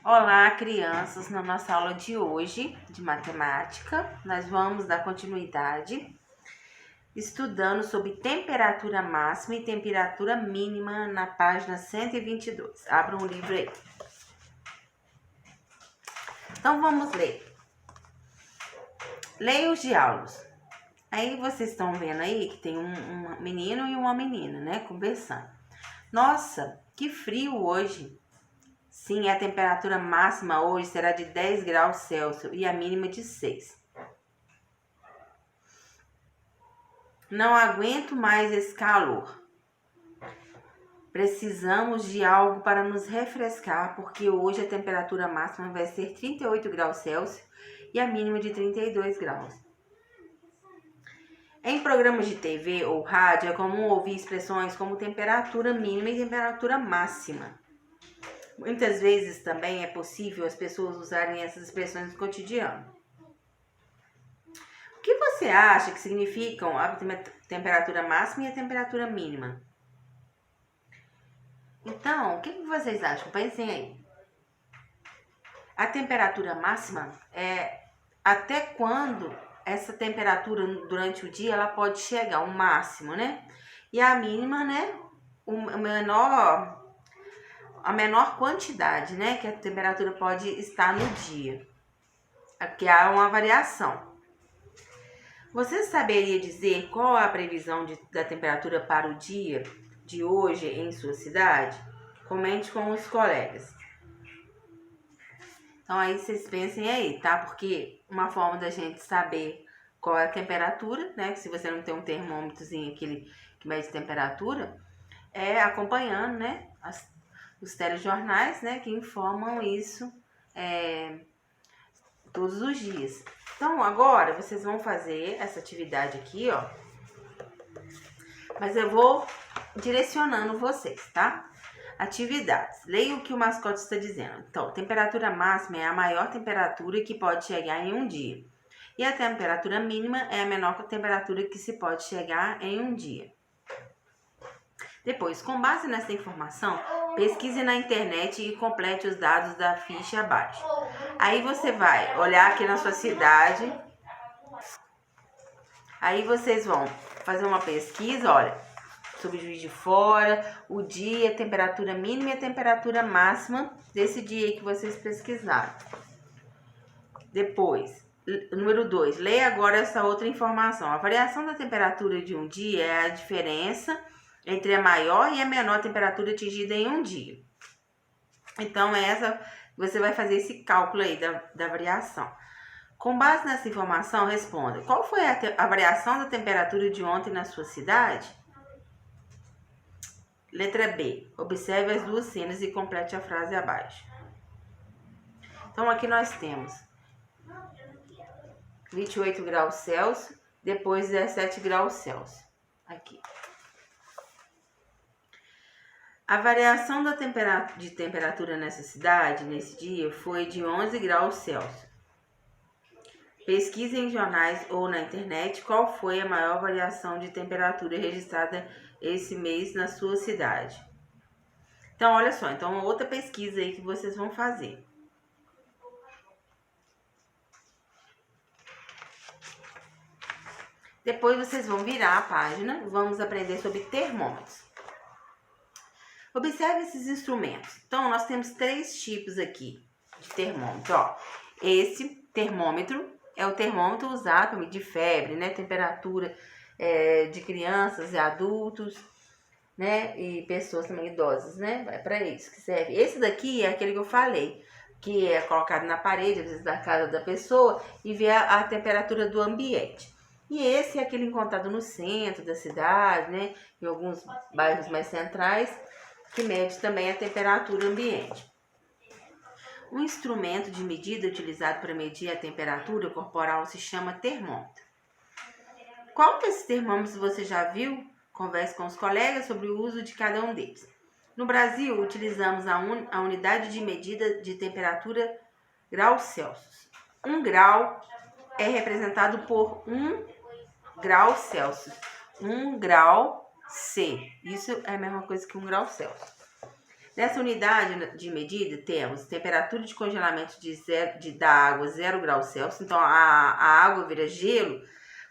Olá, crianças! Na nossa aula de hoje, de matemática, nós vamos dar continuidade estudando sobre temperatura máxima e temperatura mínima na página 122. Abra um livro aí. Então, vamos ler. Leia os diálogos. Aí, vocês estão vendo aí que tem um menino e uma menina, né, conversando. Nossa, que frio hoje! Sim, a temperatura máxima hoje será de 10 graus Celsius e a mínima de 6. Não aguento mais esse calor. Precisamos de algo para nos refrescar, porque hoje a temperatura máxima vai ser 38 graus Celsius e a mínima de 32 graus. Em programas de TV ou rádio é comum ouvir expressões como temperatura mínima e temperatura máxima. Muitas vezes também é possível as pessoas usarem essas expressões no cotidiano. O que você acha que significam a temperatura máxima e a temperatura mínima? Então, o que vocês acham? Pensem aí. A temperatura máxima é até quando essa temperatura durante o dia ela pode chegar ao máximo, né? E a mínima, né? A menor quantidade, né? Que a temperatura pode estar no dia. Aqui há uma variação. Você saberia dizer qual a previsão da temperatura para o dia de hoje em sua cidade? Comente com os colegas. Então aí vocês pensem aí, tá? Porque uma forma da gente saber qual é a temperatura, né? Se você não tem um termômetrozinho aquele que mede temperatura, é acompanhando, né? Os telejornais, né? Que informam isso todos os dias. Então agora vocês vão fazer essa atividade aqui, ó. Mas eu vou direcionando vocês, tá? Atividades. Leia o que o mascote está dizendo. Então, temperatura máxima é a maior temperatura que pode chegar em um dia. E a temperatura mínima é a menor temperatura que se pode chegar em um dia. Depois, com base nessa informação, pesquise na internet e complete os dados da ficha abaixo. Aí você vai olhar aqui na sua cidade. Aí vocês vão fazer uma pesquisa, olha, sobre Juiz de Fora, o dia, a temperatura mínima e a temperatura máxima desse dia aí que vocês pesquisaram. Depois, número 2, leia agora essa outra informação. A variação da temperatura de um dia é a diferença entre a maior e a menor temperatura atingida em um dia. Então, você vai fazer esse cálculo aí da variação. Com base nessa informação, responda. Qual foi a variação da temperatura de ontem na sua cidade? Letra B. Observe as duas cenas e complete a frase abaixo. Então, aqui nós temos 28 graus Celsius, depois 17 graus Celsius. Aqui. A variação de temperatura nessa cidade, nesse dia, foi de 11 graus Celsius. Pesquise em jornais ou na internet qual foi a maior variação de temperatura registrada esse mês na sua cidade. Então, olha só. Então, outra pesquisa aí que vocês vão fazer. Depois vocês vão virar a página e vamos aprender sobre termômetros. Observe esses instrumentos. Então, nós temos 3 tipos aqui de termômetro. Ó, esse termômetro é o termômetro usado para medir febre, né? Temperatura de crianças e adultos, né? E pessoas também idosas, né? É para isso que serve. Esse daqui é aquele que eu falei, que é colocado na parede, às vezes da casa da pessoa, e vê a temperatura do ambiente. E esse é aquele encontrado no centro da cidade, né? Em alguns bairros mais centrais, que mede também a temperatura ambiente. Um instrumento de medida utilizado para medir a temperatura corporal se chama termômetro. Qual desses termômetros você já viu? Converse com os colegas sobre o uso de cada um deles. No Brasil, utilizamos a unidade de medida de temperatura graus Celsius. 1 grau é representado por 1 grau Celsius. 1 grau C. Isso é a mesma coisa que 1 grau Celsius. Nessa unidade de medida, temos temperatura de congelamento da água 0 graus Celsius. Então, a água vira gelo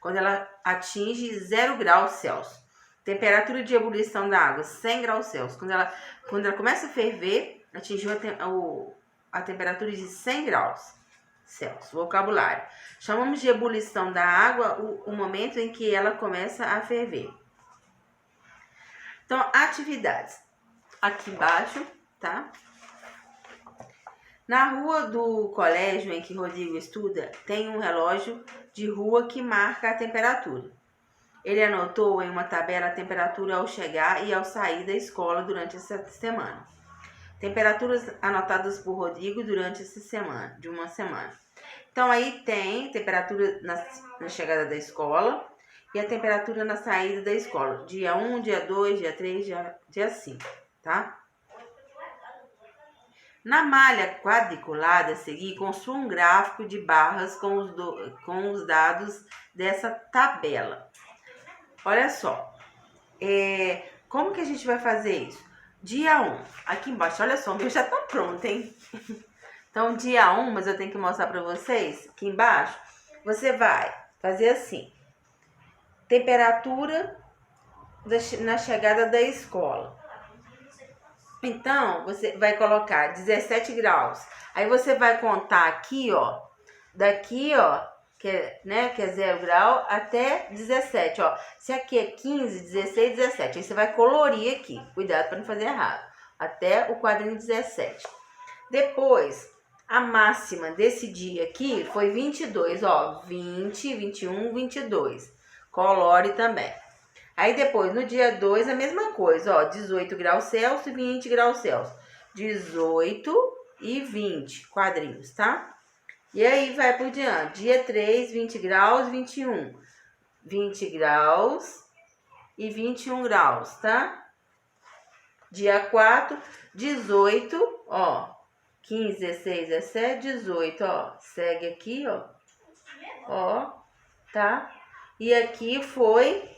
quando ela atinge 0 graus Celsius. Temperatura de ebulição da água, 100 graus Celsius. Quando ela começa a ferver, atingiu a temperatura de 100 graus Celsius. Vocabulário. Chamamos de ebulição da água o momento em que ela começa a ferver. Então, atividades. Aqui embaixo, tá? Na rua do colégio em que Rodrigo estuda, tem um relógio de rua que marca a temperatura. Ele anotou em uma tabela a temperatura ao chegar e ao sair da escola durante essa semana. Temperaturas anotadas por Rodrigo durante essa semana, de uma semana. Então, aí tem temperatura na chegada da escola e a temperatura na saída da escola. Dia 1, dia 2, dia 3, dia 5, tá? Na malha quadriculada a seguir, construa um gráfico de barras com os dados dessa tabela. Olha só, como que a gente vai fazer isso? Dia 1, aqui embaixo, olha só, o meu já tá pronto, hein? Então, dia 1, mas eu tenho que mostrar para vocês, aqui embaixo, você vai fazer assim, temperatura na chegada da escola. Então, você vai colocar 17 graus. Aí você vai contar aqui, ó, daqui, ó, que é 0 grau, até 17, ó. Se aqui é 15, 16, 17. Aí você vai colorir aqui. Cuidado para não fazer errado. Até o quadrinho 17. Depois, a máxima desse dia aqui foi 22, ó. 20, 21, 22. Colore também. Aí depois, no dia 2, a mesma coisa, ó, 18 graus Celsius e 20 graus Celsius. 18 e 20 quadrinhos, tá? E aí vai por diante. Dia 3, 20 graus, 21. 20 graus e 21 graus, tá? Dia 4, 18, ó. 15, 16, 17, 18, ó. Segue aqui, ó. Ó, tá? E aqui foi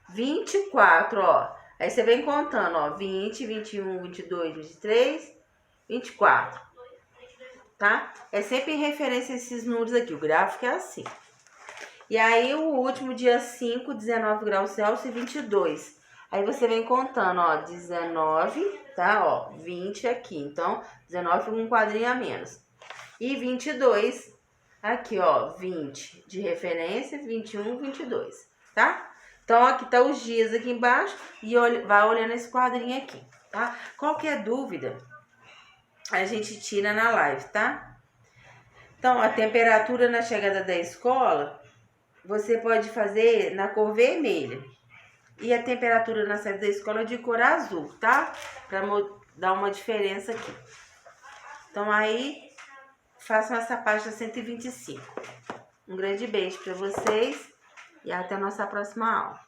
24, ó. Aí você vem contando, ó. 20, 21, 22, 23, 24. Tá? É sempre em referência a esses números aqui. O gráfico é assim. E aí, o último, dia 5, 19 graus Celsius e 22. Aí você vem contando, ó. 19, tá? Ó, 20 aqui. Então, 19 com um quadrinho a menos. E 22 aqui, ó. 20 de referência, 21, 22. Tá? Então, aqui tá os dias aqui embaixo e vai olhando esse quadrinho aqui, tá? Qualquer dúvida, a gente tira na live, tá? Então, a temperatura na chegada da escola, você pode fazer na cor vermelha. E a temperatura na saída da escola de cor azul, tá? Pra dar uma diferença aqui. Então, aí, façam essa página 125. Um grande beijo para vocês. E até a nossa próxima aula.